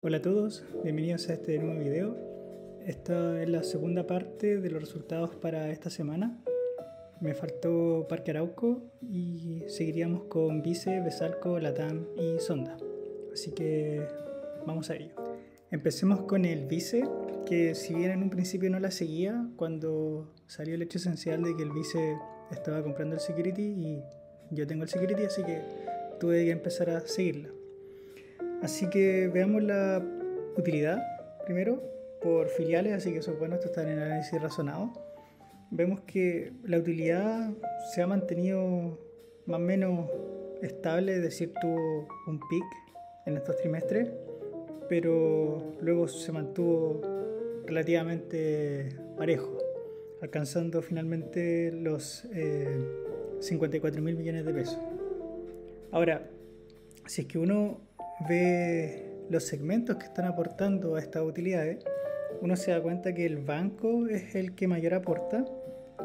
Hola a todos, bienvenidos a este nuevo video. Esta es la segunda parte de los resultados para esta semana. Me faltó Parque Arauco y seguiríamos con Vice, Besalco, Latam y Sonda. Así que vamos a ello. Empecemos con el Vice, que si bien en un principio no la seguía, cuando salió el hecho esencial de que el Vice estaba comprando el security y yo tengo el security, así que tuve que empezar a seguirla. Así que veamos la utilidad primero por filiales, así que eso es bueno, esto está en el análisis razonado. Vemos que la utilidad se ha mantenido más o menos estable, es decir, tuvo un pic en estos trimestres, pero luego se mantuvo relativamente parejo, alcanzando finalmente los 54 mil millones de pesos. Ahora, si es que uno ve los segmentos que están aportando a estas utilidades, uno se da cuenta que el banco es el que mayor aporta,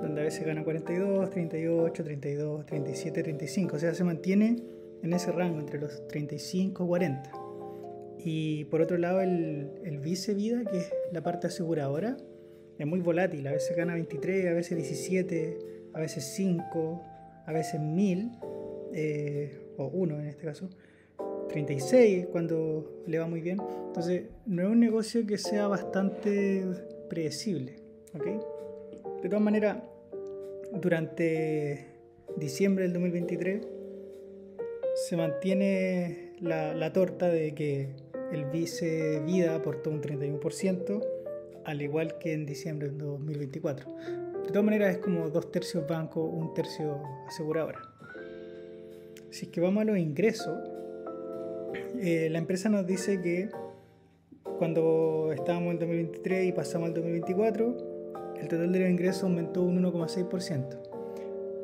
donde a veces gana 42, 38, 32, 37, 35, o sea, se mantiene en ese rango entre los 35 y 40. Y por otro lado el Vice Vida, que es la parte aseguradora, es muy volátil, a veces gana 23, a veces 17, a veces 5, a veces 1000, o 1 en este caso, 36 cuando le va muy bien. Entonces no es un negocio que sea bastante predecible, ¿ok? De todas maneras, durante diciembre del 2023 se mantiene la torta de que el Vice Vida aportó un 31%, al igual que en diciembre del 2024. De todas maneras es como 2/3 banco, 1/3 aseguradora. Si es que vamos a los ingresos, la empresa nos dice que cuando estábamos en 2023 y pasamos al 2024, el total de los ingresos aumentó un 1,6%,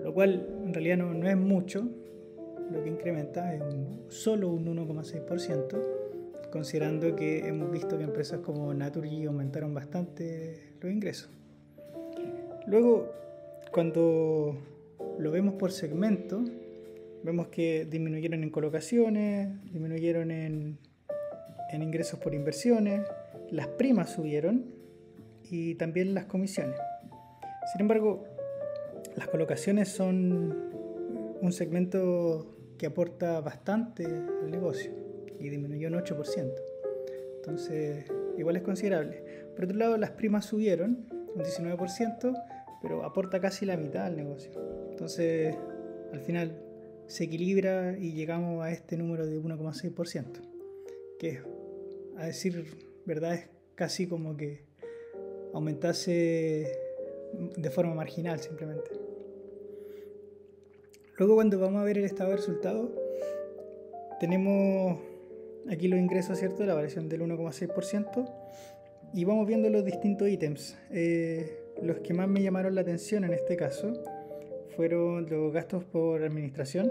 lo cual en realidad no es mucho, lo que incrementa es solo un 1,6%, considerando que hemos visto que empresas como Naturgy aumentaron bastante los ingresos. Luego, cuando lo vemos por segmento, vemos que disminuyeron en colocaciones, disminuyeron en ingresos por inversiones, las primas subieron y también las comisiones. Sin embargo, las colocaciones son un segmento que aporta bastante al negocio y disminuyó un 8%. Entonces, igual es considerable. Por otro lado, las primas subieron un 19%, pero aporta casi la mitad al negocio. Entonces, al final se equilibra y llegamos a este número de 1,6%, que a decir verdad es casi como que aumentase de forma marginal simplemente. Luego, cuando vamos a ver el estado de resultados, tenemos aquí los ingresos, ¿cierto? La variación del 1,6%, y vamos viendo los distintos ítems. Los que más me llamaron la atención en este caso fueron los gastos por administración,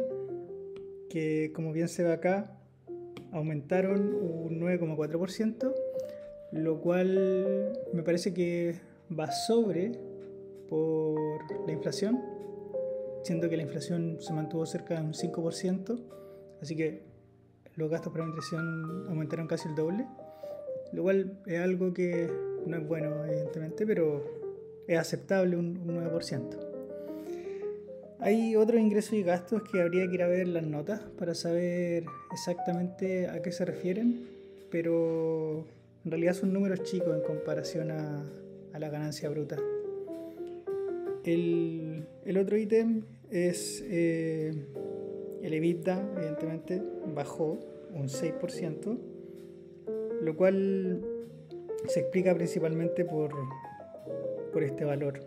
que como bien se ve acá, aumentaron un 9,4%, lo cual me parece que va sobre por la inflación, siendo que la inflación se mantuvo cerca de un 5%, así que los gastos por administración aumentaron casi el doble, lo cual es algo que no es bueno evidentemente, pero es aceptable un 9%. Hay otros ingresos y gastos que habría que ir a ver las notas para saber exactamente a qué se refieren, pero en realidad son números chicos en comparación a la ganancia bruta. El otro ítem es el EBITDA, evidentemente bajó un 6%, lo cual se explica principalmente por este valor.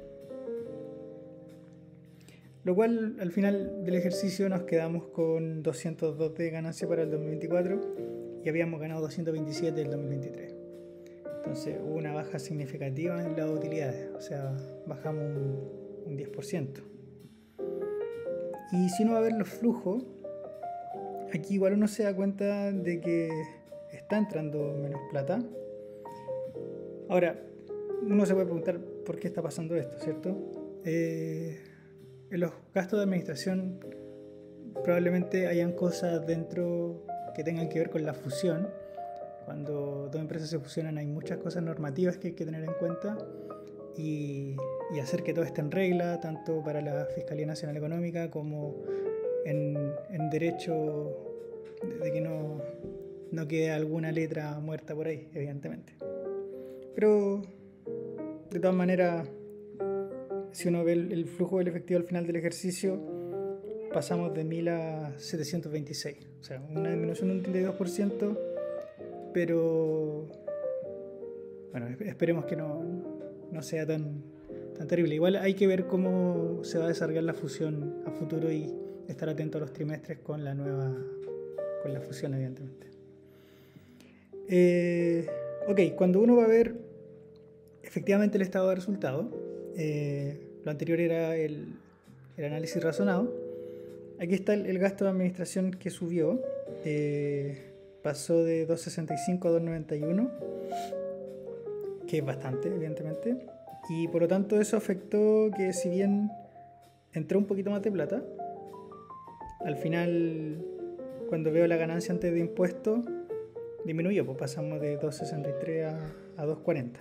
Lo cual al final del ejercicio nos quedamos con 202 de ganancia para el 2024 y habíamos ganado 227 del 2023. Entonces hubo una baja significativa en las utilidades, o sea, bajamos un 10%. Y si uno va a ver los flujos, aquí igual uno se da cuenta de que está entrando menos plata. Ahora, uno se puede preguntar por qué está pasando esto, ¿cierto? En los gastos de administración probablemente hayan cosas dentro que tengan que ver con la fusión, Cuando dos empresas se fusionan hay muchas cosas normativas que hay que tener en cuenta y hacer que todo esté en regla, tanto para la Fiscalía Nacional Económica como en derecho de que no quede alguna letra muerta por ahí, evidentemente. Pero de todas maneras, si uno ve el flujo del efectivo al final del ejercicio, pasamos de 1000 a 726, o sea, una disminución de un 32%, pero bueno, esperemos que no sea tan terrible. Igual hay que ver cómo se va a desarrollar la fusión a futuro y estar atento a los trimestres con la fusión, evidentemente. Ok, cuando uno va a ver efectivamente el estado de resultados, lo anterior era el análisis razonado. Aquí está el gasto de administración que subió, pasó de 2.65 a 2.91, que es bastante, evidentemente, y por lo tanto eso afectó que, si bien entró un poquito más de plata, al final, cuando veo la ganancia antes de impuestos, disminuyó, pues pasamos de 2.63 a 2.40.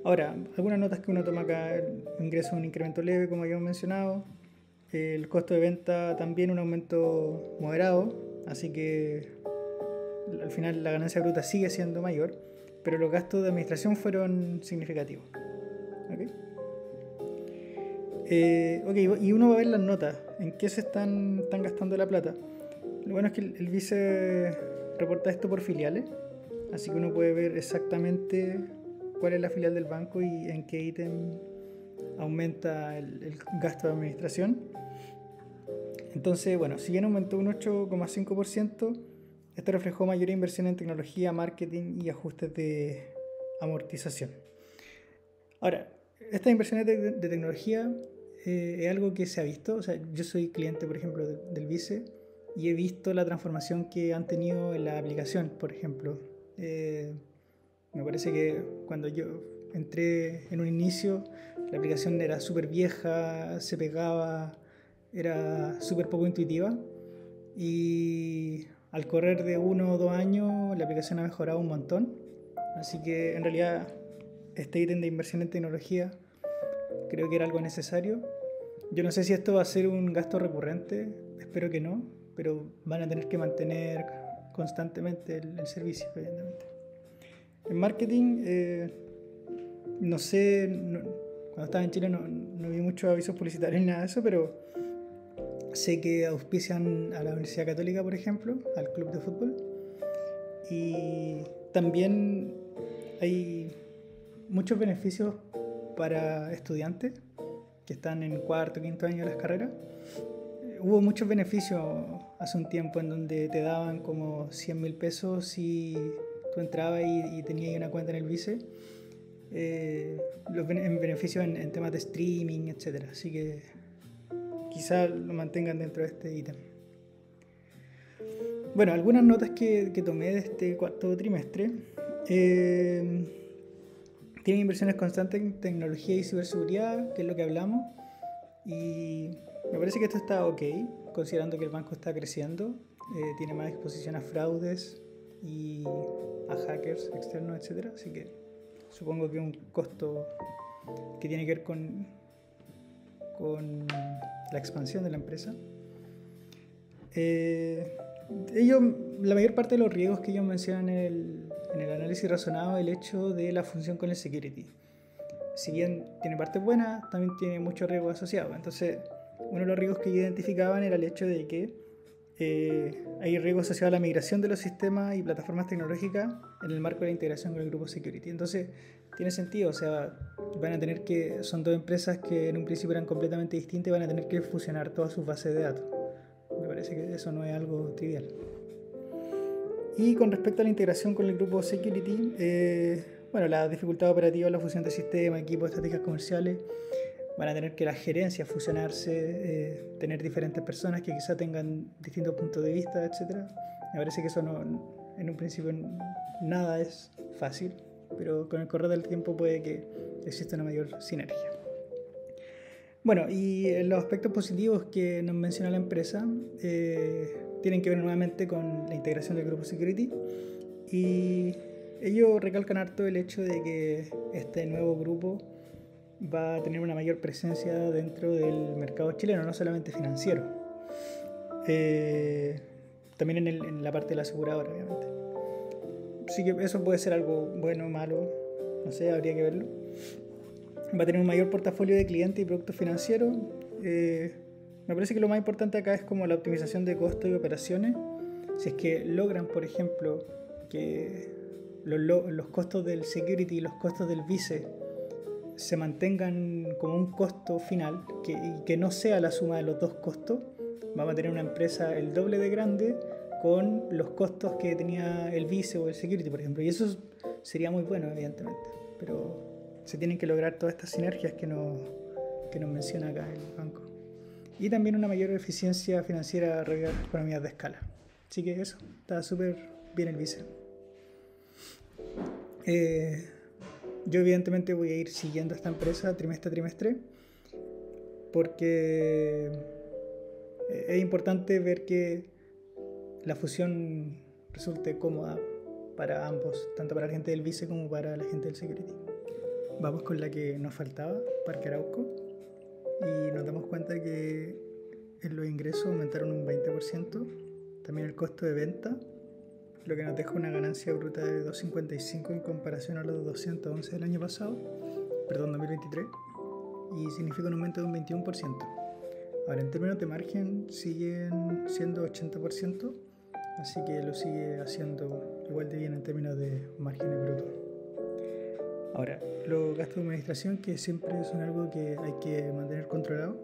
Ahora, algunas notas que uno toma acá: el ingreso es un incremento leve, como habíamos mencionado, el costo de venta también un aumento moderado, así que al final la ganancia bruta sigue siendo mayor, pero los gastos de administración fueron significativos. Y uno va a ver las notas, en qué se están gastando la plata. Lo bueno es que el vice reporta esto por filiales, así que uno puede ver exactamente cuál es la filial del banco y en qué ítem aumenta el gasto de administración. Entonces, bueno, si bien aumentó un 8,5%, esto reflejó mayor inversión en tecnología, marketing y ajustes de amortización. Ahora, estas inversiones de tecnología es algo que se ha visto. O sea, yo soy cliente, por ejemplo, del Vice, y he visto la transformación que han tenido en la aplicación, por ejemplo. Me parece que cuando yo entré en un inicio, la aplicación era súper vieja, se pegaba, era súper poco intuitiva, y al correr de 1 o 2 años la aplicación ha mejorado un montón. Así que en realidad este ítem de inversión en tecnología creo que era algo necesario. Yo no sé si esto va a ser un gasto recurrente, espero que no, pero van a tener que mantener constantemente el servicio, evidentemente. En marketing, no sé, cuando estaba en Chile no vi muchos avisos publicitarios ni nada de eso, pero sé que auspician a la Universidad Católica, por ejemplo, al club de fútbol, y también hay muchos beneficios para estudiantes que están en cuarto o quinto año de las carreras. Hubo muchos beneficios hace un tiempo en donde te daban como 100.000 pesos si tú entrabas y tenías una cuenta en el Vice, los beneficios en temas de streaming, etc. Así que quizás lo mantengan dentro de este ítem. Bueno, algunas notas que tomé de este cuarto trimestre. Tienen inversiones constantes en tecnología y ciberseguridad, que es lo que hablamos, y me parece que esto está ok, considerando que el banco está creciendo, tiene más exposición a fraudes y a hackers externos, etc. Así que supongo que es un costo que tiene que ver con la expansión de la empresa. La mayor parte de los riesgos que ellos mencionan en el análisis razonado, el hecho de la función con el security. Si bien tiene partes buenas, también tiene muchos riesgos asociados. Entonces, uno de los riesgos que identificaban era el hecho de que hay riesgos asociados a la migración de los sistemas y plataformas tecnológicas en el marco de la integración con el grupo security. Entonces, tiene sentido, o sea, son dos empresas que en un principio eran completamente distintas y van a tener que fusionar todas sus bases de datos. Me parece que eso no es algo trivial. Y con respecto a la integración con el grupo security, la dificultad operativa, la fusión de sistemas, equipos, estrategias comerciales, van a tener que las gerencias fusionarse, tener diferentes personas que quizá tengan distintos puntos de vista, etc. Me parece que eso en un principio nada es fácil, pero con el correr del tiempo puede que exista una mayor sinergia. Bueno, y los aspectos positivos que nos menciona la empresa tienen que ver nuevamente con la integración del grupo security Y ellos recalcan harto el hecho de que este nuevo grupo va a tener una mayor presencia dentro del mercado chileno, no solamente financiero, también en la parte de la aseguradora, obviamente. Así que eso puede ser algo bueno o malo, no sé, habría que verlo. Va a tener un mayor portafolio de clientes y productos financieros. Me parece que lo más importante acá es como la optimización de costos y operaciones. Si es que logran, por ejemplo, que los costos del security y los costos del vice se mantengan como un costo final y que no sea la suma de los dos costos, vamos a tener una empresa el doble de grande con los costos que tenía el vice o el security, por ejemplo. Y eso sería muy bueno, evidentemente. Pero se tienen que lograr todas estas sinergias que nos menciona acá el banco. Y también una mayor eficiencia financiera a economías de escala. Así que eso, está súper bien el vice. Yo evidentemente voy a ir siguiendo esta empresa trimestre a trimestre porque es importante ver que la fusión resulte cómoda para ambos, tanto para la gente del vice como para la gente del security. Vamos con la que nos faltaba, Parque Arauco, y nos damos cuenta que en los ingresos aumentaron un 20%, también el costo de venta, lo que nos deja una ganancia bruta de 255 en comparación a los 211 del año pasado, perdón, 2023, y significa un aumento de un 21%. Ahora, en términos de margen, siguen siendo 80%, así que lo sigue haciendo igual de bien en términos de márgenes brutos. Ahora, los gastos de administración, que siempre son algo que hay que mantener controlado,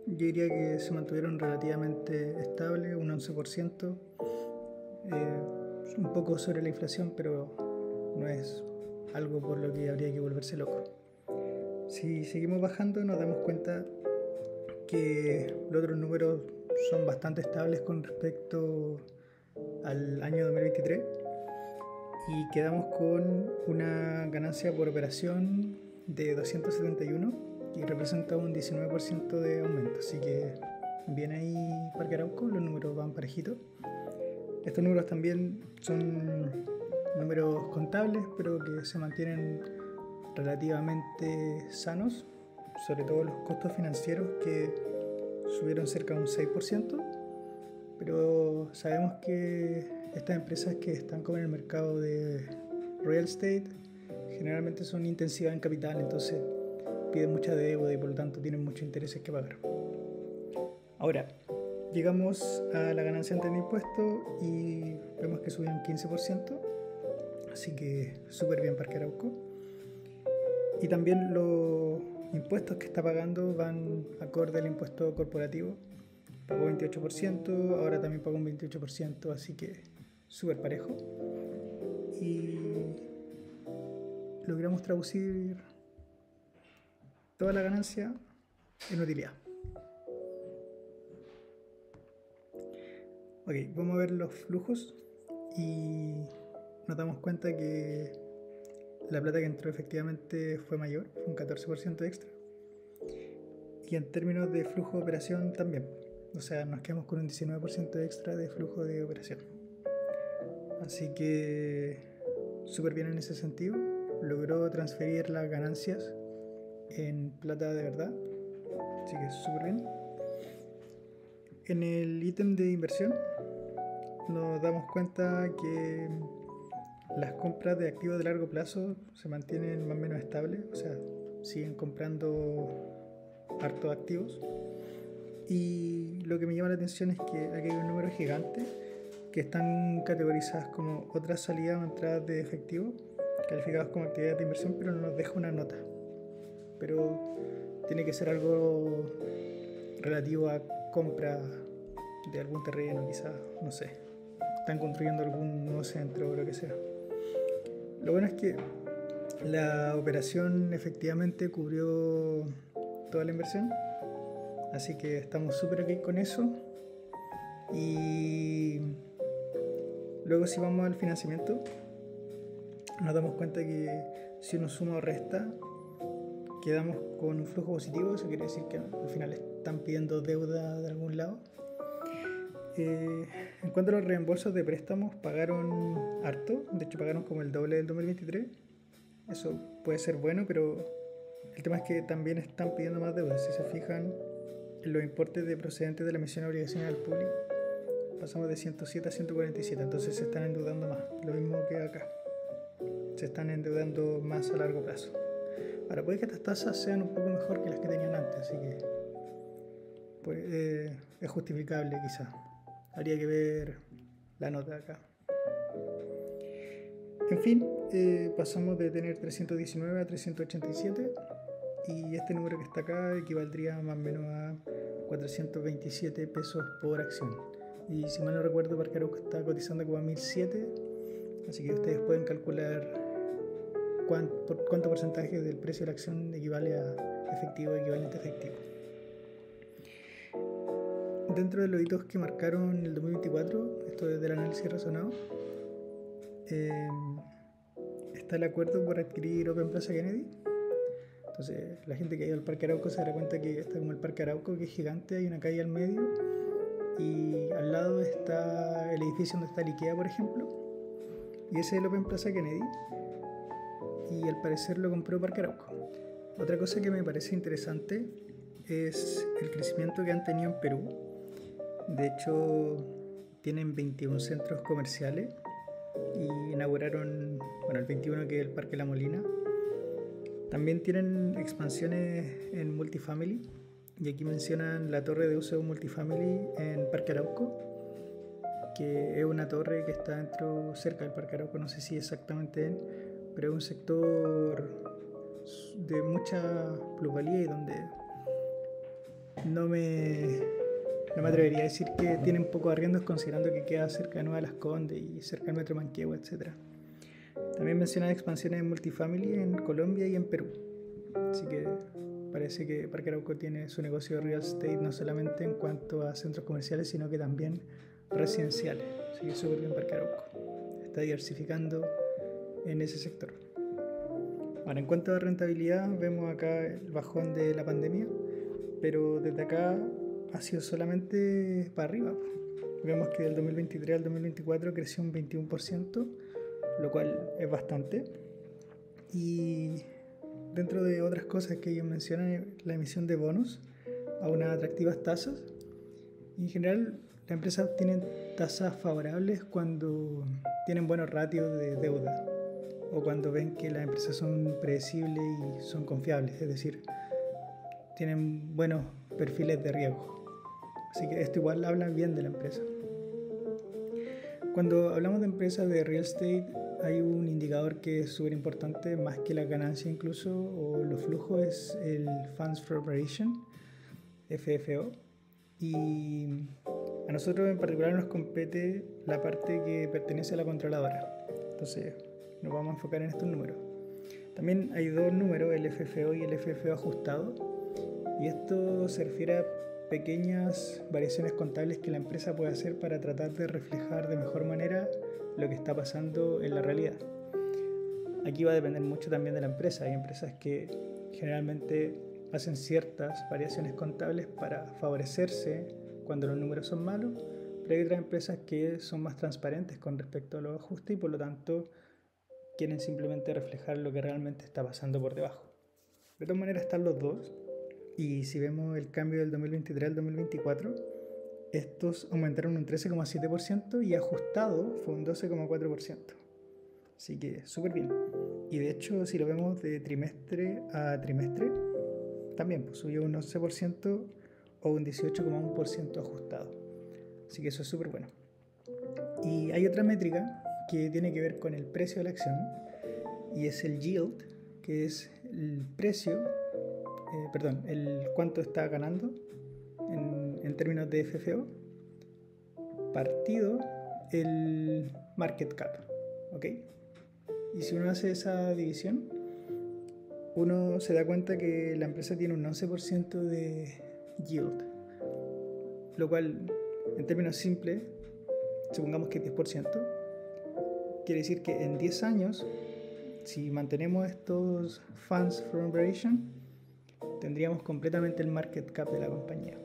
yo diría que se mantuvieron relativamente estables, un 11%, un poco sobre la inflación, pero no es algo por lo que habría que volverse loco. Si seguimos bajando, nos damos cuenta que los otros números son bastante estables con respecto al año 2023 y quedamos con una ganancia por operación de 271 y representa un 19% de aumento, así que bien ahí Parque Arauco, los números van parejitos. Estos números también son números contables, pero que se mantienen relativamente sanos, sobre todo los costos financieros que subieron cerca de un 6%, pero sabemos que estas empresas que están como en el mercado de real estate generalmente son intensivas en capital, entonces piden mucha deuda y por lo tanto tienen muchos intereses que pagar. Ahora, llegamos a la ganancia antes de impuestos y vemos que subió un 15%, así que súper bien Parque Arauco. Y también los impuestos que está pagando van acorde al impuesto corporativo. Pagó 28%, ahora también pagó un 28%, así que súper parejo. Y logramos traducir toda la ganancia en utilidad. Ok, vamos a ver los flujos y nos damos cuenta que la plata que entró efectivamente fue mayor, fue un 14% extra. Y en términos de flujo de operación también. O sea, nos quedamos con un 19% extra de flujo de operación. Así que súper bien en ese sentido. Logró transferir las ganancias en plata de verdad. Así que súper bien. En el ítem de inversión nos damos cuenta que las compras de activos de largo plazo se mantienen más o menos estables, o sea, siguen comprando hartos activos. Y lo que me llama la atención es que aquí hay un número gigante que están categorizadas como otras salidas o entradas de efectivo, calificadas como actividades de inversión, pero no nos deja una nota. Pero tiene que ser algo relativo a compra de algún terreno, quizás, no sé. Están construyendo algún nuevo centro o lo que sea. Lo bueno es que la operación efectivamente cubrió toda la inversión, así que estamos súper ok con eso. Y luego si vamos al financiamiento, nos damos cuenta que si uno suma o resta, quedamos con un flujo positivo. Eso quiere decir que al final están pidiendo deuda de algún lado. En cuanto a los reembolsos de préstamos, pagaron harto, de hecho pagaron como el doble del 2023. Eso puede ser bueno, pero el tema es que también están pidiendo más deuda. Si se fijan en los importes de procedentes de la emisión de obligaciones al público, pasamos de 107 a 147, entonces se están endeudando más, lo mismo que acá. Se están endeudando más a largo plazo. Ahora, puede que estas tasas sean un poco mejor que las que tenían antes, así que pues, es justificable quizás. Habría que ver la nota acá. En fin, pasamos de tener 319 a 387 y este número que está acá equivaldría más o menos a 427 pesos por acción. Y si mal no recuerdo, Parque Arauco está cotizando como a 1007, así que ustedes pueden calcular cuánto porcentaje del precio de la acción equivale a efectivo, equivalente efectivo. Dentro de los hitos que marcaron el 2024, esto es del análisis razonado, está el acuerdo por adquirir Open Plaza Kennedy. Entonces la gente que ha ido al Parque Arauco se dará cuenta que está como el Parque Arauco, que es gigante, hay una calle al medio y al lado está el edificio donde está el IKEA, por ejemplo, y ese es el Open Plaza Kennedy, y al parecer lo compró Parque Arauco. Otra cosa que me parece interesante es el crecimiento que han tenido en Perú. De hecho, tienen 21 centros comerciales y inauguraron, el 21, que es el Parque La Molina. También tienen expansiones en multifamily, y aquí mencionan la torre de uso multifamily en Parque Arauco, que es una torre que está cerca del Parque Arauco, no sé si exactamente en, pero es un sector de mucha plusvalía y donde no me atrevería a decir que tienen pocos arriendos, considerando que queda cerca de Nueva Las Condes y cerca del Metro Manquehue, etc. También mencionan expansiones en multifamily en Colombia y en Perú. Así que parece que Parque Arauco tiene su negocio de real estate no solamente en cuanto a centros comerciales, sino que también residenciales. Así que súper bien Parque Arauco. Está diversificando en ese sector. Ahora, en cuanto a rentabilidad, vemos acá el bajón de la pandemia, pero desde acá ha sido solamente para arriba. Vemos que del 2023 al 2024 creció un 21%, lo cual es bastante. Y dentro de otras cosas que ellos mencionan, la emisión de bonos a unas atractivas tasas. Y en general, las empresas tienen tasas favorables cuando tienen buenos ratios de deuda o cuando ven que las empresas son predecibles y son confiables, es decir, tienen buenos perfiles de riesgo. Así que esto igual habla bien de la empresa. Cuando hablamos de empresas de real estate, hay un indicador que es súper importante, más que la ganancia incluso, o los flujos, es el Funds from Operation, FFO. Y a nosotros en particular nos compete la parte que pertenece a la controladora. Entonces nos vamos a enfocar en estos números. También hay dos números, el FFO y el FFO ajustado. Y esto se refiere a pequeñas variaciones contables que la empresa puede hacer para tratar de reflejar de mejor manera lo que está pasando en la realidad. Aquí va a depender mucho también de la empresa. Hay empresas que generalmente hacen ciertas variaciones contables para favorecerse cuando los números son malos, pero hay otras empresas que son más transparentes con respecto a los ajustes y por lo tanto quieren simplemente reflejar lo que realmente está pasando por debajo. De todas maneras están los dos. Y si vemos el cambio del 2023 al 2024, estos aumentaron un 13,7% y ajustado fue un 12,4%. Así que súper bien. Y de hecho, si lo vemos de trimestre a trimestre, también pues, subió un 11% o un 18,1% ajustado. Así que eso es súper bueno. Y hay otra métrica que tiene que ver con el precio de la acción y es el yield, que es el precio, el cuánto está ganando en términos de FFO, partido el market cap, ¿ok? Y si uno hace esa división, uno se da cuenta que la empresa tiene un 11% de yield, lo cual en términos simples, supongamos que es 10%, quiere decir que en 10 años, si mantenemos estos funds from operation, tendríamos completamente el market cap de la compañía.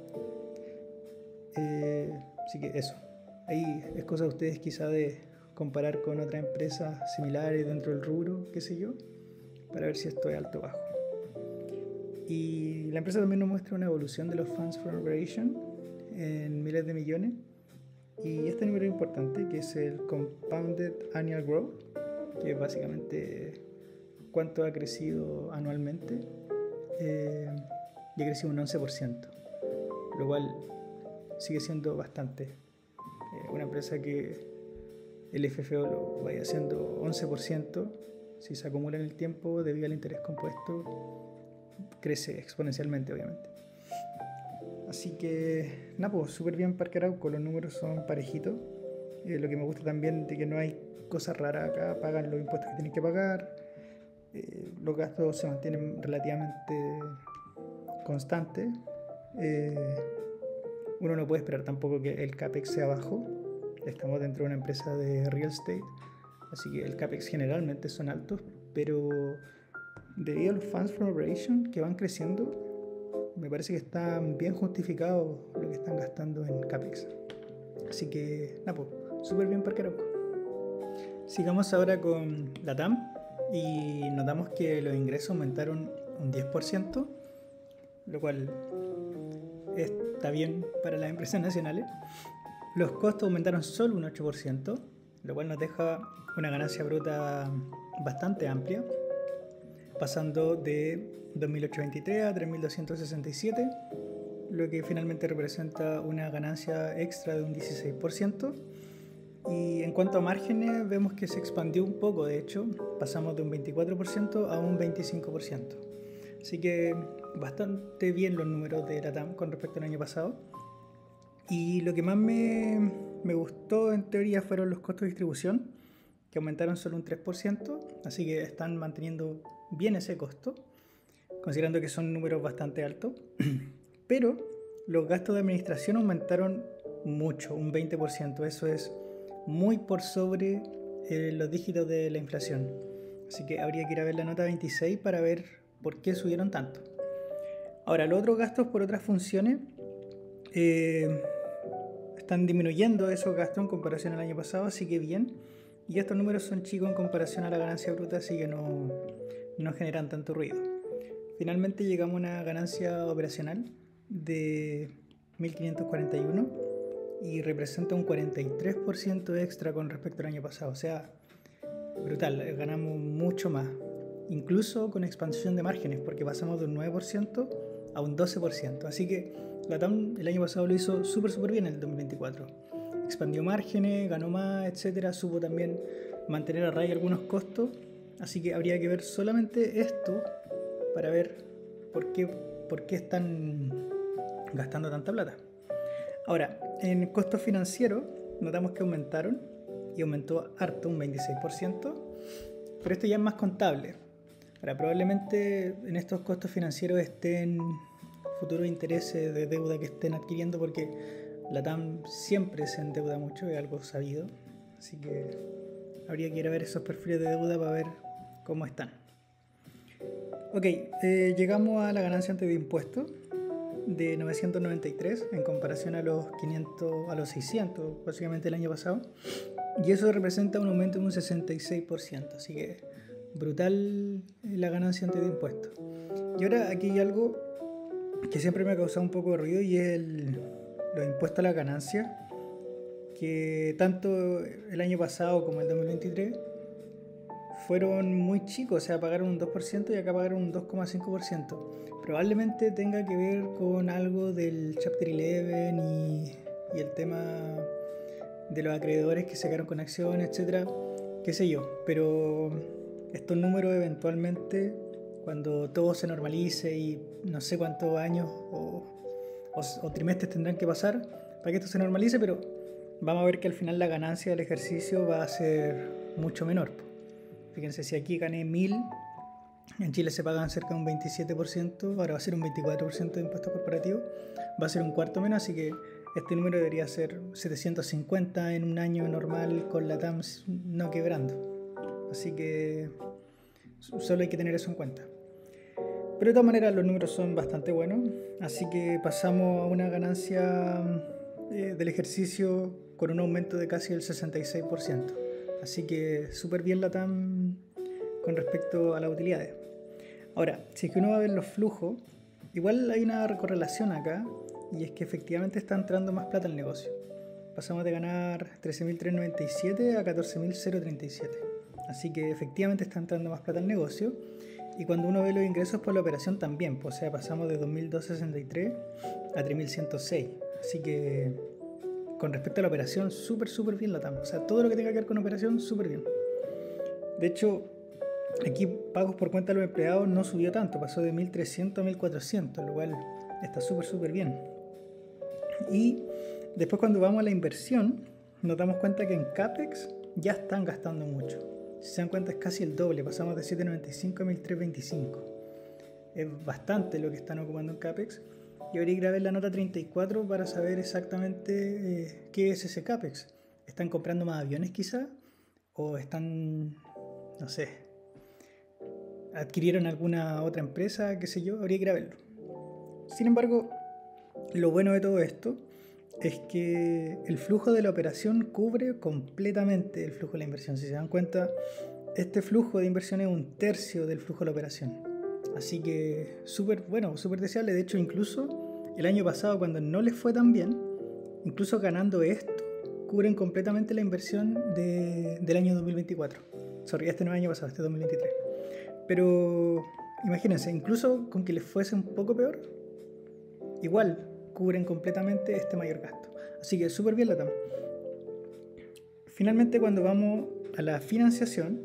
Así que eso, ahí es cosa de ustedes quizá de comparar con otras empresas similares dentro del rubro, qué sé yo, para ver si esto es alto o bajo. Y la empresa también nos muestra una evolución de los funds from operation en miles de millones. Y este número es importante, que es el Compounded Annual Growth, que es básicamente cuánto ha crecido anualmente. Y ha crecido un 11%, lo cual sigue siendo bastante. Una empresa que el FFO lo vaya haciendo 11%, si se acumula en el tiempo debido al interés compuesto, crece exponencialmente, obviamente. Así que, nada, pues súper bien Parque Arauco, los números son parejitos. Lo que me gusta también de que no hay cosas raras acá, pagan los impuestos que tienen que pagar, los gastos se mantienen relativamente constantes. Uno no puede esperar tampoco que el CAPEX sea bajo. Estamos dentro de una empresa de real estate, así que el CAPEX generalmente son altos, pero debido a los funds from operation que van creciendo, me parece que está bien justificado lo que están gastando en CAPEX. Así que, nada, pues, súper bien Parque Arauco. Sigamos ahora con LATAM y notamos que los ingresos aumentaron un 10%, lo cual está bien para las empresas nacionales. Los costos aumentaron solo un 8%, lo cual nos deja una ganancia bruta bastante amplia, pasando de 2.823 a 3.267, lo que finalmente representa una ganancia extra de un 16%. Y en cuanto a márgenes, vemos que se expandió un poco, de hecho, pasamos de un 24% a un 25%. Así que bastante bien los números de LATAM con respecto al año pasado. Y lo que más me gustó en teoría fueron los costos de distribución, que aumentaron solo un 3%, así que están manteniendo bien ese costo, considerando que son números bastante altos. Pero los gastos de administración aumentaron mucho, un 20%, eso es muy por sobre los dígitos de la inflación. Así que habría que ir a ver la nota 26 para ver por qué subieron tanto. Ahora, los otros gastos por otras funciones están disminuyendo esos gastos en comparación al año pasado, así que bien. Y estos números son chicos en comparación a la ganancia bruta, así que no generan tanto ruido. Finalmente llegamos a una ganancia operacional de 1.541 y representa un 43% extra con respecto al año pasado. O sea, brutal, ganamos mucho más. Incluso con expansión de márgenes, porque pasamos de un 9% a un 12%. Así que LATAM el año pasado lo hizo súper bien en el 2024. Expandió márgenes, ganó más, etcétera. Supo también mantener a raya algunos costos. Así que habría que ver solamente esto para ver por qué están gastando tanta plata. Ahora, en costos financieros notamos que aumentaron y aumentó harto, un 26%, pero esto ya es más contable. Ahora, probablemente en estos costos financieros estén futuros intereses de deuda que estén adquiriendo, porque LATAM siempre se endeuda mucho, es algo sabido, así que habría que ir a ver esos perfiles de deuda para ver cómo están. Ok, llegamos a la ganancia antes de impuestos de 993 en comparación a los 500, a los 600 básicamente el año pasado, y eso representa un aumento de un 66%, así que brutal la ganancia antes de impuestos. Y ahora aquí hay algo que siempre me ha causado un poco de ruido, y es los impuestos a la ganancia, que tanto el año pasado como el 2023 fueron muy chicos, o sea, pagaron un 2% y acá pagaron un 2,5%. Probablemente tenga que ver con algo del Chapter 11 y el tema de los acreedores que se quedaron con acciones, etcétera, qué sé yo, pero estos números eventualmente, cuando todo se normalice y no sé cuántos años o trimestres tendrán que pasar para que esto se normalice, pero vamos a ver que al final la ganancia del ejercicio va a ser mucho menor. Fíjense, si aquí gané 1.000, en Chile se pagan cerca de un 27%, ahora va a ser un 24% de impuestos corporativos, va a ser un cuarto menos, así que este número debería ser 750 en un año normal con la TAM no quebrando. Así que solo hay que tener eso en cuenta. Pero de todas maneras los números son bastante buenos, así que pasamos a una ganancia del ejercicio con un aumento de casi el 66%. Así que súper bien LATAM con respecto a las utilidades. Ahora, si es que uno va a ver los flujos, igual hay una correlación acá, y es que efectivamente está entrando más plata al negocio. Pasamos de ganar 13.397 a 14.037. Así que efectivamente está entrando más plata al negocio. Y cuando uno ve los ingresos por la operación también, pues, o sea, pasamos de 2.263 a 3.106. Así que con respecto a la operación, súper bien LATAM. O sea, todo lo que tenga que ver con operación, súper bien. De hecho, aquí pagos por cuenta de los empleados no subió tanto, pasó de 1.300 a 1.400, lo cual está súper bien. Y después cuando vamos a la inversión, nos damos cuenta que en CAPEX ya están gastando mucho. Si se dan cuenta es casi el doble, pasamos de 7.95 a 1.325. Es bastante lo que están ocupando en CAPEX. Y habría que ir a ver la nota 34 para saber exactamente qué es ese CAPEX. ¿Están comprando más aviones quizá? ¿O están, no sé, adquirieron alguna otra empresa, qué sé yo? Habría que ir a verlo. Sin embargo, lo bueno de todo esto es que el flujo de la operación cubre completamente el flujo de la inversión. Si se dan cuenta, este flujo de inversión es 1/3 del flujo de la operación. Así que súper bueno, súper deseable. De hecho, incluso el año pasado, cuando no les fue tan bien, incluso ganando esto, cubren completamente la inversión del año 2024. Sorry, este no es el año pasado, este es 2023. Pero imagínense, incluso con que les fuese un poco peor, igual cubren completamente este mayor gasto. Así que súper bien LATAM. Finalmente, cuando vamos a la financiación,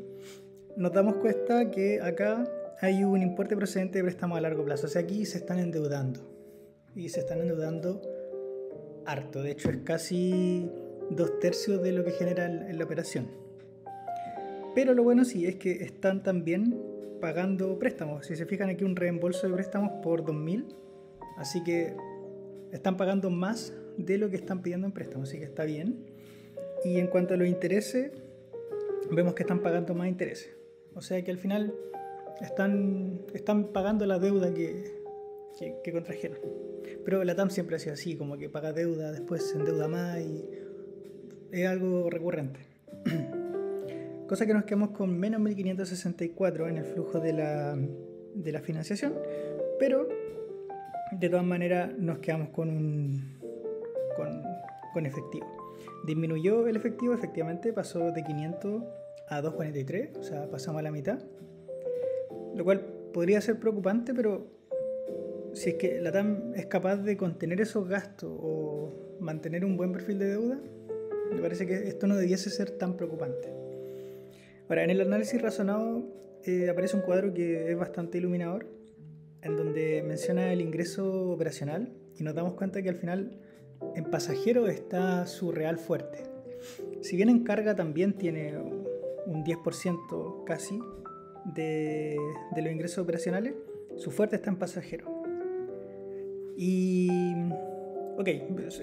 nos damos cuenta que acá hay un importe procedente de préstamos a largo plazo. O sea, aquí se están endeudando. Y se están endeudando harto. De hecho, es casi 2/3 de lo que genera en la operación. Pero lo bueno sí es que están también pagando préstamos. Si se fijan, aquí un reembolso de préstamos por 2.000. Así que están pagando más de lo que están pidiendo en préstamos. Así que está bien. Y en cuanto a los intereses, vemos que están pagando más intereses. O sea que al final están pagando la deuda que contrajeron. Pero la TAM siempre ha sido así, como que paga deuda, después se endeuda más y es algo recurrente. Cosa que nos quedamos con menos 1.564 en el flujo de la financiación, pero de todas maneras nos quedamos con efectivo. Disminuyó el efectivo, efectivamente, pasó de 500 a 243, o sea, pasamos a la mitad, lo cual podría ser preocupante, pero si es que la TAM es capaz de contener esos gastos o mantener un buen perfil de deuda, me parece que esto no debiese ser tan preocupante. Ahora, en el análisis razonado aparece un cuadro que es bastante iluminador, en donde menciona el ingreso operacional y nos damos cuenta que al final en pasajero está su real fuerte. Si bien en carga también tiene un 10% casi de los ingresos operacionales, su fuerte está en pasajero. Y ok,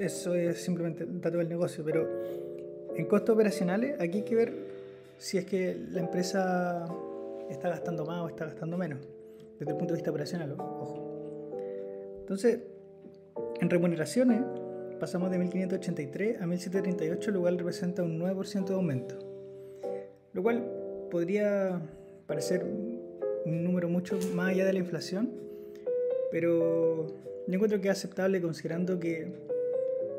eso es simplemente el dato del negocio, pero en costos operacionales aquí hay que ver si es que la empresa está gastando más o está gastando menos, desde el punto de vista operacional, ojo. Entonces, en remuneraciones pasamos de 1.583 a 1.738, lo cual representa un 9% de aumento, lo cual podría parecer un número mucho más allá de la inflación, pero yo encuentro que es aceptable considerando que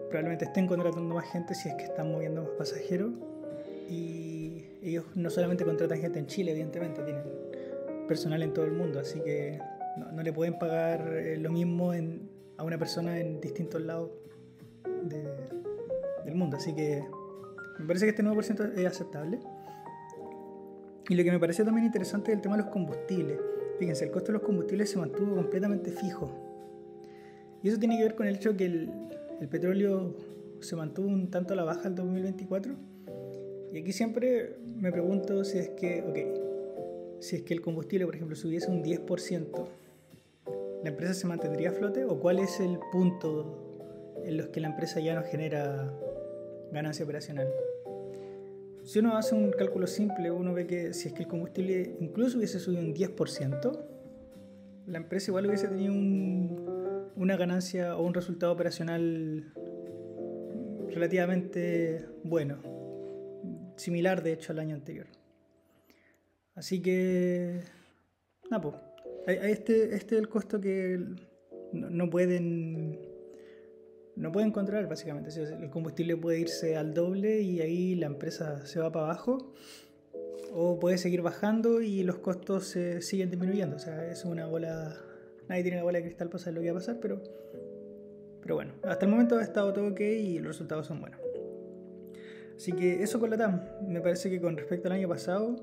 probablemente estén contratando más gente si es que están moviendo más pasajeros, y ellos no solamente contratan gente en Chile, evidentemente tienen personal en todo el mundo, así que no le pueden pagar lo mismo a una persona en distintos lados del mundo, así que me parece que este 9% es aceptable. Y lo que me pareció también interesante es el tema de los combustibles. Fíjense, el costo de los combustibles se mantuvo completamente fijo, y eso tiene que ver con el hecho que el petróleo se mantuvo un tanto a la baja el 2024. Y aquí siempre me pregunto si es que el combustible, por ejemplo, subiese un 10%, ¿la empresa se mantendría a flote? ¿O cuál es el punto en los que la empresa ya no genera ganancia operacional? Si uno hace un cálculo simple, uno ve que si es que el combustible incluso hubiese subido un 10%, la empresa igual hubiese tenido una ganancia o un resultado operacional relativamente bueno, similar de hecho al año anterior. Así que, nada, pues, este es el costo que no pueden controlar básicamente. El combustible puede irse al doble y ahí la empresa se va para abajo, o puede seguir bajando y los costos se siguen disminuyendo. O sea, es una bola, nadie tiene una bola de cristal para saber lo que va a pasar, pero bueno, hasta el momento ha estado todo ok y los resultados son buenos. Así que eso con la TAM. Me parece que con respecto al año pasado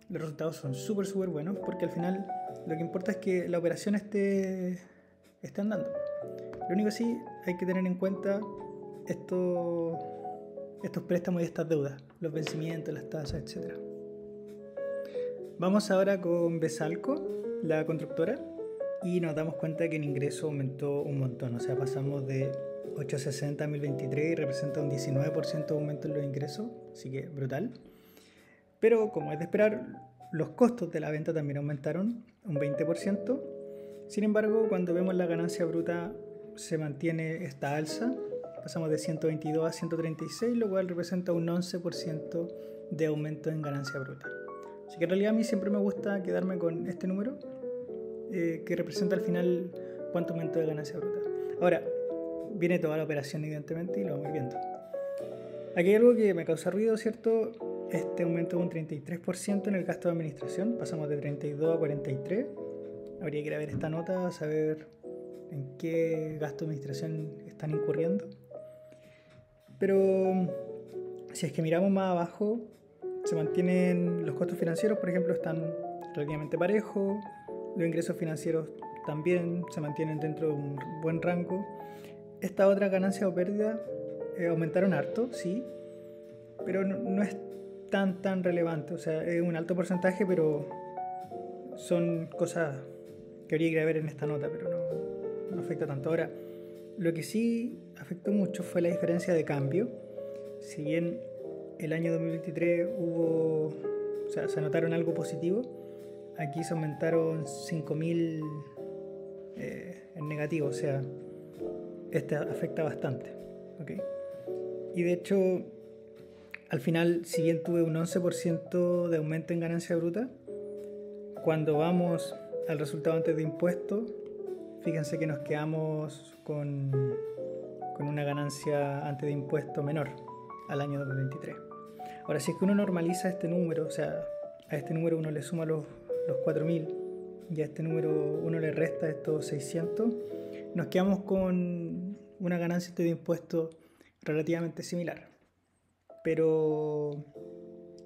los resultados son súper buenos, porque al final lo que importa es que la operación esté andando. Lo único sí hay que tener en cuenta estos préstamos y estas deudas, los vencimientos, las tasas, etc. Vamos ahora con Besalco, la constructora, y nos damos cuenta que el ingreso aumentó un montón. O sea, pasamos de 860 a 1023 y representa un 19% de aumento en los ingresos, así que brutal. Pero como es de esperar, los costos de la venta también aumentaron un 20%. Sin embargo, cuando vemos la ganancia bruta, se mantiene esta alza. Pasamos de 122 a 136, lo cual representa un 11% de aumento en ganancia bruta. Así que en realidad a mí siempre me gusta quedarme con este número, que representa al final cuánto aumento de ganancia bruta. Ahora, viene toda la operación evidentemente y lo vamos viendo. Aquí hay algo que me causa ruido, ¿cierto? Este aumento de un 33% en el gasto de administración. Pasamos de 32 a 43. Habría que ir a ver esta nota, saber en qué gasto de administración están incurriendo. Pero si es que miramos más abajo, se mantienen los costos financieros, por ejemplo, están relativamente parejos. Los ingresos financieros también se mantienen dentro de un buen rango. Esta otra ganancia o pérdida aumentaron harto, sí, pero no es tan relevante. O sea, es un alto porcentaje, pero son cosas que habría que ver en esta nota, pero no afecta tanto. Ahora, lo que sí afectó mucho fue la diferencia de cambio. Si bien el año 2023 se anotaron algo positivo, aquí se aumentaron 5.000 en negativo. O sea, este afecta bastante, ¿okay? Y de hecho, al final, si bien tuve un 11% de aumento en ganancia bruta, cuando vamos al resultado antes de impuestos, fíjense que nos quedamos con una ganancia antes de impuesto menor al año 2023. Ahora, si es que uno normaliza este número, o sea, a este número uno le suma los 4.000 y a este número uno le resta estos 600, nos quedamos con una ganancia antes de impuesto relativamente similar. Pero,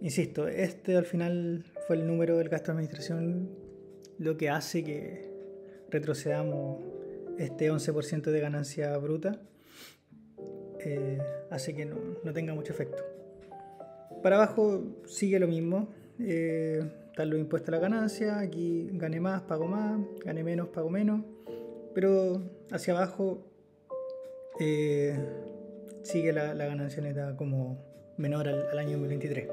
insisto, este al final fue el número del gasto de administración lo que hace que retrocedamos este 11% de ganancia bruta. Hace que no tenga mucho efecto. Para abajo sigue lo mismo. Están los impuestos a la ganancia. Aquí gané más, pago más. Gané menos, pago menos. Pero hacia abajo sigue la ganancia neta como menor al año 2023.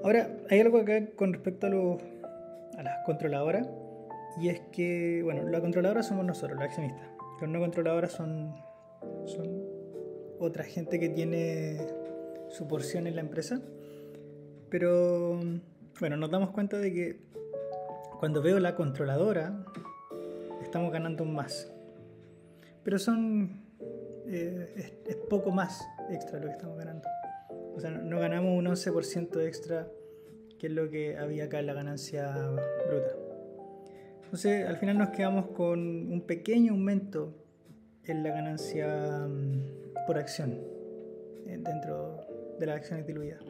Ahora, hay algo acá con respecto a las controladoras, y es que, bueno, la controladora somos nosotros, los accionistas. Las no controladoras son otra gente que tiene su porción en la empresa. Pero, bueno, nos damos cuenta de que cuando veo la controladora, estamos ganando más. Pero es poco más extra lo que estamos ganando. O sea, no ganamos un 11% extra, que es lo que había acá en la ganancia bruta. Entonces, al final nos quedamos con un pequeño aumento en la ganancia por acción dentro de las acciones diluidas.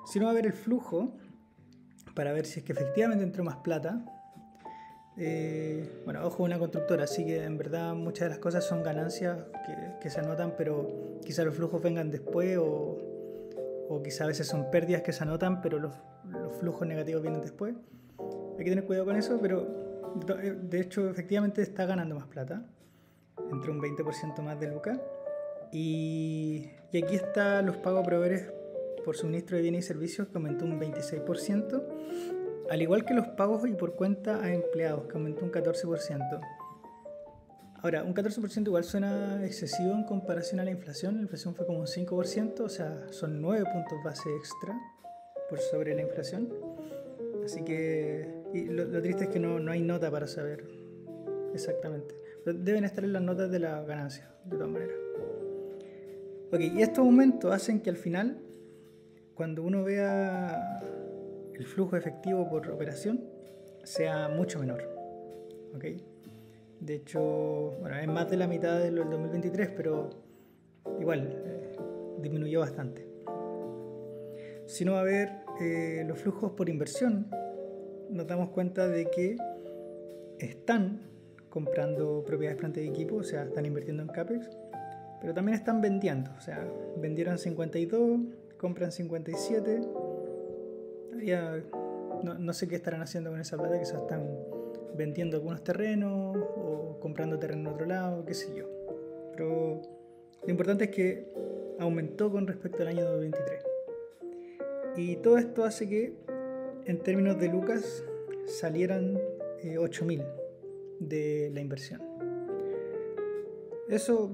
Si uno va a ver el flujo para ver si es que efectivamente entró más plata, bueno, ojo, una constructora, así que en verdad muchas de las cosas son ganancias que se anotan, pero quizá los flujos vengan después, o quizá a veces son pérdidas que se anotan, pero los flujos negativos vienen después. Hay que tener cuidado con eso, pero de hecho efectivamente está ganando más plata, entre un 20% más de lucas. Y aquí están los pagos a proveedores por suministro de bienes y servicios, que aumentó un 26%, al igual que los pagos y por cuenta a empleados, que aumentó un 14%. Ahora, un 14% igual suena excesivo en comparación a la inflación. La inflación fue como un 5%, o sea, son 9 puntos base extra por sobre la inflación. Así que y lo triste es que no hay nota para saber exactamente. Pero deben estar en las notas de la ganancia, de todas maneras. Ok, y estos aumentos hacen que al final, cuando uno vea el flujo efectivo por operación, sea mucho menor. ¿Ok? De hecho, bueno, es más de la mitad del 2023, pero igual, disminuyó bastante. Si no va a ver los flujos por inversión, nos damos cuenta de que están comprando propiedades, planta y equipo, o sea, están invirtiendo en CAPEX, pero también están vendiendo, o sea, vendieron 52, compran 57, ya no sé qué estarán haciendo con esa plata, quizás están vendiendo algunos terrenos o comprando terreno en otro lado, qué sé yo. Pero lo importante es que aumentó con respecto al año 2023. Y todo esto hace que, en términos de lucas, salieran 8.000 de la inversión. Eso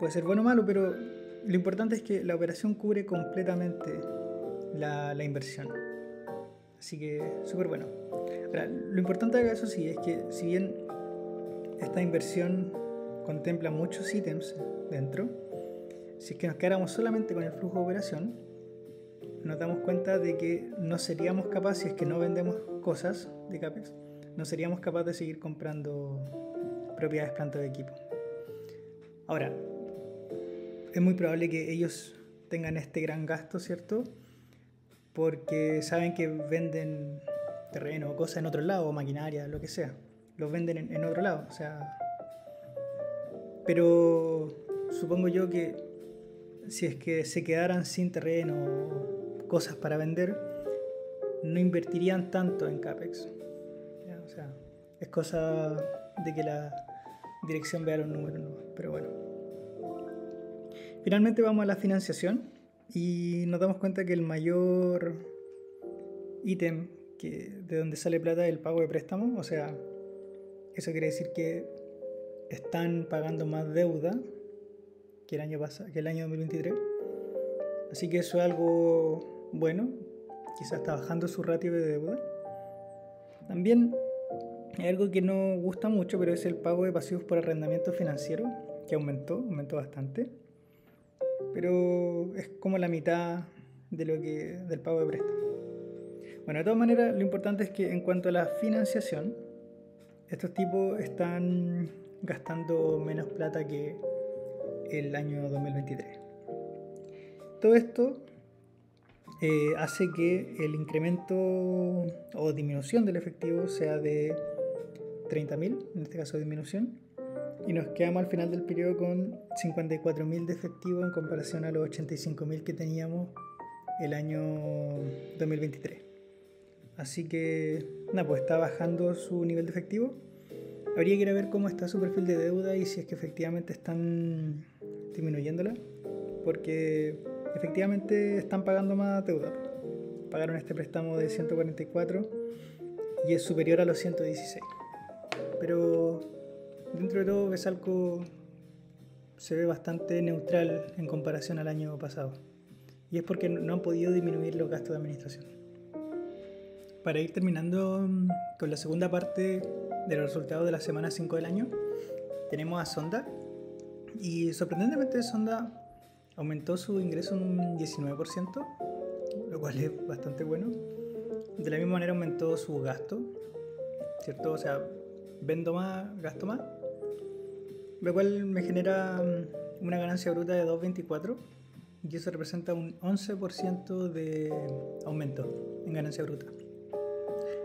puede ser bueno o malo, pero lo importante es que la operación cubre completamente la inversión. Así que súper bueno. Ahora, lo importante acá, eso sí, es que si bien esta inversión contempla muchos ítems dentro, si es que nos quedáramos solamente con el flujo de operación, nos damos cuenta de que no seríamos capaces, si es que no vendemos cosas de CAPEX, no seríamos capaces de seguir comprando propiedades, planta de equipo. Ahora, es muy probable que ellos tengan este gran gasto, ¿cierto? Porque saben que venden terreno o cosas en otro lado, o maquinaria, lo que sea. Los venden en otro lado, o sea. Pero supongo yo que si es que se quedaran sin terreno o cosas para vender, no invertirían tanto en CAPEX. ¿Ya? O sea, es cosa de que la dirección vea los números, ¿no? Pero bueno. Finalmente vamos a la financiación y nos damos cuenta que el mayor ítem de donde sale plata es el pago de préstamos. O sea, eso quiere decir que están pagando más deuda que el año pasado, que el año 2023. Así que eso es algo bueno. Quizás está bajando su ratio de deuda. También hay algo que no gusta mucho, pero es el pago de pasivos por arrendamiento financiero, que aumentó bastante. Pero es como la mitad de del pago de préstamo. Bueno, de todas maneras, lo importante es que en cuanto a la financiación, estos tipos están gastando menos plata que el año 2023. Todo esto hace que el incremento o disminución del efectivo sea de 30.000, en este caso disminución, y nos quedamos al final del periodo con 54.000 de efectivo en comparación a los 85.000 que teníamos el año 2023. Así que, nada, pues está bajando su nivel de efectivo. Habría que ir a ver cómo está su perfil de deuda y si es que efectivamente están disminuyéndola, porque efectivamente están pagando más deuda. Pagaron este préstamo de 144 y es superior a los 116. Pero dentro de todo Besalco se ve bastante neutral en comparación al año pasado. Y es porque no han podido disminuir los gastos de administración. Para ir terminando con la segunda parte de los resultados de la semana 5 del año, tenemos a Sonda. Y sorprendentemente Sonda aumentó su ingreso en un 19%, lo cual es bastante bueno. De la misma manera aumentó su gasto, ¿cierto? O sea, vendo más, gasto más, lo cual me genera una ganancia bruta de 2.24 y eso representa un 11% de aumento en ganancia bruta.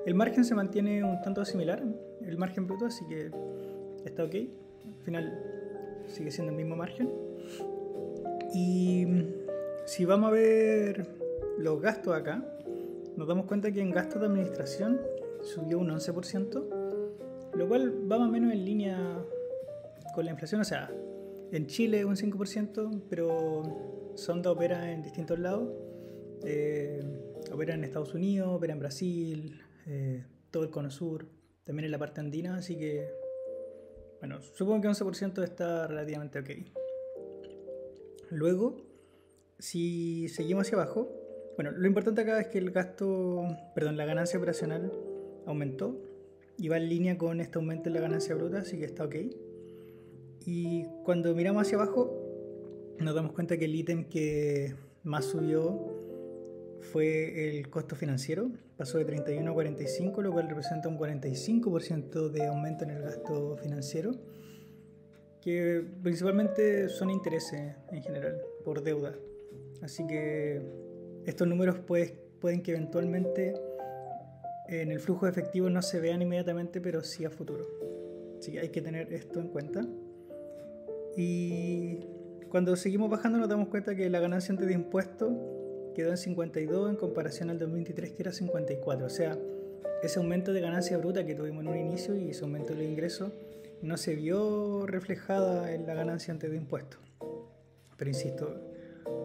El margen se mantiene un tanto similar, el margen bruto, así que está ok. Al final sigue siendo el mismo margen. Y si vamos a ver los gastos acá, nos damos cuenta que en gastos de administración subió un 11%, lo cual va más o menos en línea con la inflación. O sea, en Chile un 5%, pero Sonda opera en distintos lados. Opera en Estados Unidos, opera en Brasil, todo el cono sur, también en la parte andina, así que Bueno, supongo que 11% está relativamente ok. Luego, si seguimos hacia abajo, bueno, lo importante acá es que la ganancia operacional aumentó y va en línea con este aumento en la ganancia bruta, así que está ok. Y cuando miramos hacia abajo, nos damos cuenta que el ítem que más subió fue el costo financiero, pasó de 31 a 45, lo cual representa un 45% de aumento en el gasto financiero, que principalmente son intereses en general, por deuda. Así que estos números pueden que eventualmente en el flujo de efectivo no se vean inmediatamente, pero sí a futuro. Así que hay que tener esto en cuenta. Y cuando seguimos bajando nos damos cuenta que la ganancia antes de impuestos quedó en 52 en comparación al 2023 que era 54. O sea, ese aumento de ganancia bruta que tuvimos en un inicio y ese aumento de los ingresos no se vio reflejada en la ganancia antes de impuestos. Pero insisto,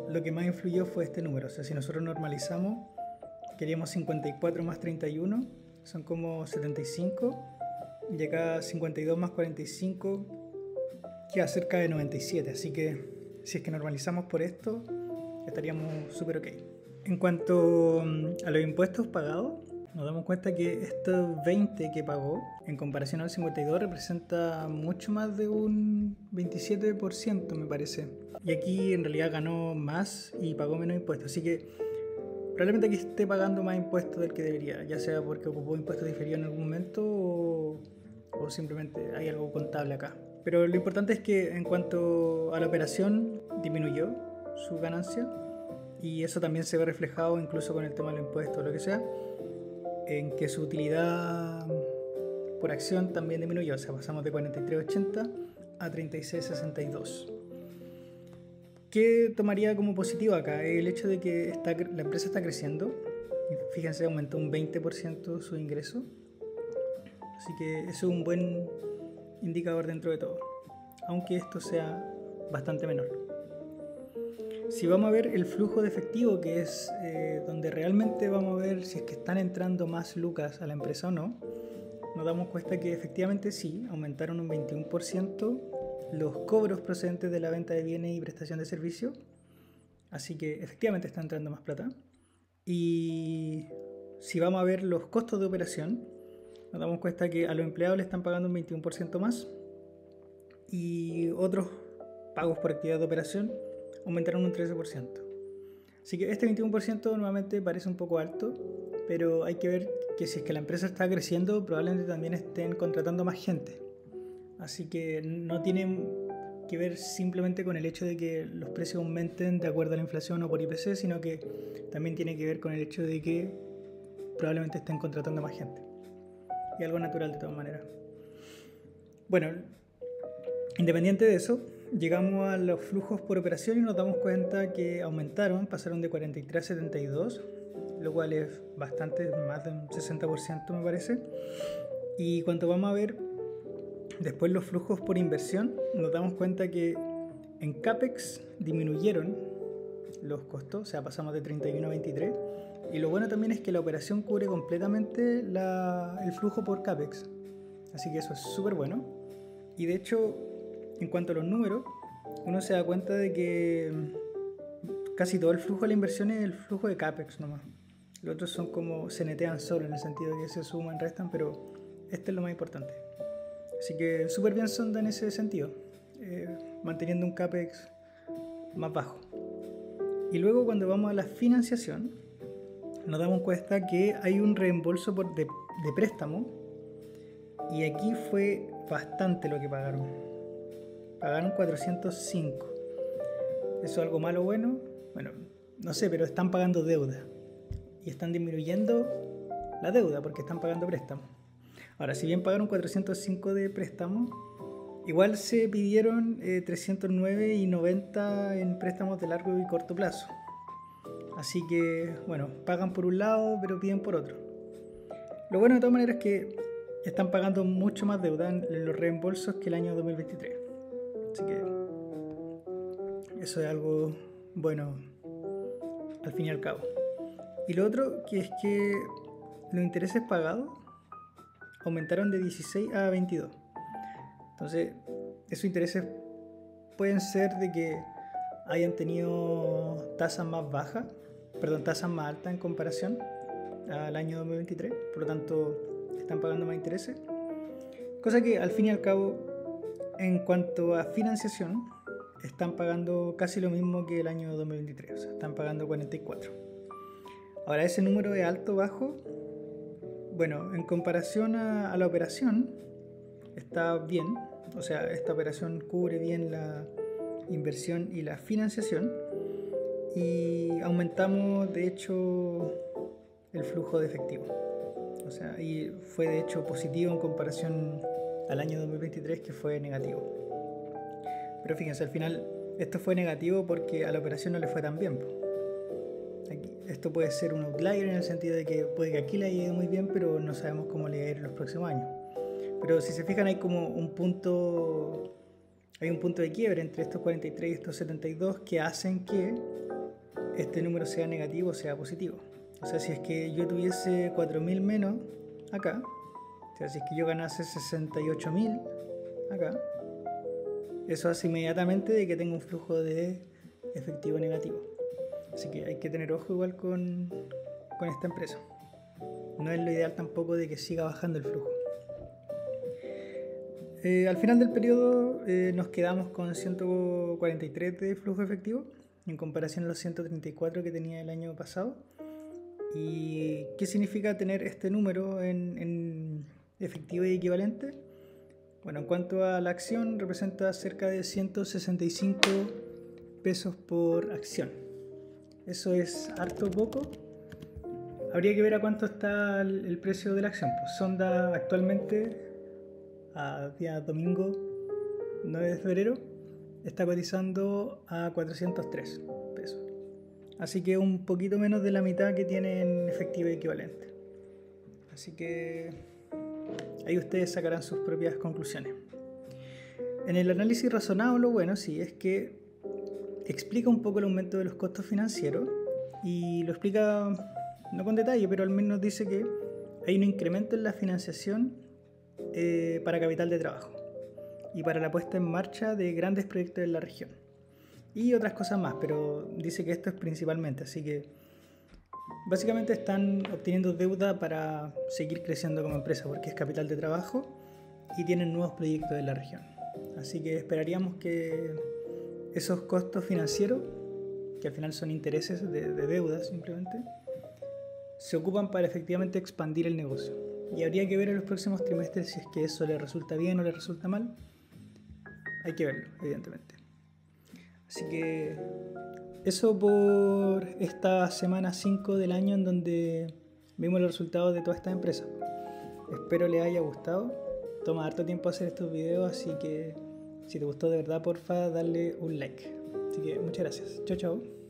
lo que más influyó fue este número. O sea, si nosotros normalizamos, queríamos 54 más 31, son como 75. Y acá 52 más 45 queda cerca de 97. Así que si es que normalizamos por esto, estaríamos súper ok. En cuanto a los impuestos pagados, nos damos cuenta que estos 20 que pagó en comparación al 52 representa mucho más de un 27%, me parece. Y aquí en realidad ganó más y pagó menos impuestos. Así que probablemente aquí esté pagando más impuestos del que debería, ya sea porque ocupó impuestos diferidos en algún momento o simplemente hay algo contable acá. Pero lo importante es que en cuanto a la operación disminuyó su ganancia y eso también se ve reflejado incluso con el tema del impuesto o lo que sea, en que su utilidad por acción también disminuyó, o sea, pasamos de 43.80 a 36.62. ¿Qué tomaría como positivo acá? El hecho de que la empresa está creciendo. Fíjense, aumentó un 20% su ingreso. Así que eso es un buen indicador dentro de todo, aunque esto sea bastante menor. Si vamos a ver el flujo de efectivo, que es donde realmente vamos a ver si es que están entrando más lucas a la empresa o no, nos damos cuenta que efectivamente sí, aumentaron un 21% los cobros procedentes de la venta de bienes y prestación de servicios. Así que efectivamente está entrando más plata. Y si vamos a ver los costos de operación, nos damos cuenta que a los empleados le están pagando un 21% más y otros pagos por actividad de operación aumentaron un 13%. Así que este 21% nuevamente parece un poco alto, pero hay que ver que si es que la empresa está creciendo, probablemente también estén contratando más gente. Así que no tiene que ver simplemente con el hecho de que los precios aumenten de acuerdo a la inflación o por IPC, sino que también tiene que ver con el hecho de que probablemente estén contratando más gente. Y algo natural de todas maneras. Bueno, independiente de eso, llegamos a los flujos por operación y nos damos cuenta que aumentaron, pasaron de 43 a 72, lo cual es bastante, más de un 60% me parece. Y cuando vamos a ver después los flujos por inversión, nos damos cuenta que en CAPEX disminuyeron los costos, o sea, pasamos de 31 a 23. Y lo bueno también es que la operación cubre completamente el flujo por CAPEX. Así que eso es súper bueno. Y de hecho, en cuanto a los números, uno se da cuenta de que casi todo el flujo de la inversión es el flujo de CAPEX nomás. Los otros son como se netean solo, en el sentido de que se suman, restan, pero este es lo más importante. Así que súper bien Sonda en ese sentido, manteniendo un CAPEX más bajo. Y luego cuando vamos a la financiación, nos damos cuenta que hay un reembolso de préstamo y aquí fue bastante lo que pagaron. Pagaron 405. ¿Eso es algo malo o bueno? Bueno, no sé, pero están pagando deuda y están disminuyendo la deuda porque están pagando préstamo. Ahora, si bien pagaron 405 de préstamo, igual se pidieron 309 y 90 en préstamos de largo y corto plazo. Así que, bueno, pagan por un lado, pero piden por otro. Lo bueno de todas maneras es que están pagando mucho más deuda en los reembolsos que el año 2023. Así que eso es algo bueno al fin y al cabo. Y lo otro que es que los intereses pagados aumentaron de 16 a 22. Entonces, esos intereses pueden ser de que hayan tenido tasas más bajas, tasas más altas en comparación al año 2023, por lo tanto están pagando más intereses. Cosa que al fin y al cabo, en cuanto a financiación, están pagando casi lo mismo que el año 2023, o sea, están pagando 44. Ahora, ese número es alto o bajo. Bueno, en comparación a la operación, está bien. O sea, esta operación cubre bien la inversión y la financiación. Y aumentamos, de hecho, el flujo de efectivo. O sea, y fue de hecho positivo en comparación al año 2023, que fue negativo. Pero fíjense, al final esto fue negativo porque a la operación no le fue tan bien. Esto puede ser un outlier en el sentido de que puede que aquí le haya ido muy bien, pero no sabemos cómo le va a ir en los próximos años. Pero si se fijan, hay como un punto de quiebre entre estos 43 y estos 72 que hacen que este número sea negativo o sea positivo. O sea, si es que yo tuviese 4.000 menos acá, o sea, si es que yo ganase 68.000 acá, eso hace inmediatamente de que tenga un flujo de efectivo negativo. Así que hay que tener ojo igual con esta empresa. No es lo ideal tampoco de que siga bajando el flujo. Al final del periodo nos quedamos con 143 de flujo efectivo en comparación a los 134 que tenía el año pasado. ¿Y qué significa tener este número en efectivo y equivalente? Bueno, en cuanto a la acción, representa cerca de 165 pesos por acción. Eso es harto o poco. Habría que ver a cuánto está el precio de la acción. Pues Sonda actualmente, a día domingo 9 de febrero, está cotizando a 403 pesos. Así que un poquito menos de la mitad que tiene en efectivo equivalente. Así que ahí ustedes sacarán sus propias conclusiones. En el análisis razonado, lo bueno sí es que explica un poco el aumento de los costos financieros y lo explica no con detalle, pero al menos dice que hay un incremento en la financiación para capital de trabajo y para la puesta en marcha de grandes proyectos en la región y otras cosas más, pero dice que esto es principalmente, así que básicamente están obteniendo deuda para seguir creciendo como empresa porque es capital de trabajo y tienen nuevos proyectos en la región. Así que esperaríamos que esos costos financieros, que al final son intereses de deuda simplemente, se ocupan para efectivamente expandir el negocio. Y habría que ver en los próximos trimestres si es que eso le resulta bien o le resulta mal. Hay que verlo, evidentemente. Así que eso por esta semana 5 del año en donde vimos los resultados de todas estas empresas. Espero les haya gustado. Toma harto tiempo hacer estos videos, así que si te gustó de verdad, porfa, dale un like. Así que muchas gracias. Chao, chao.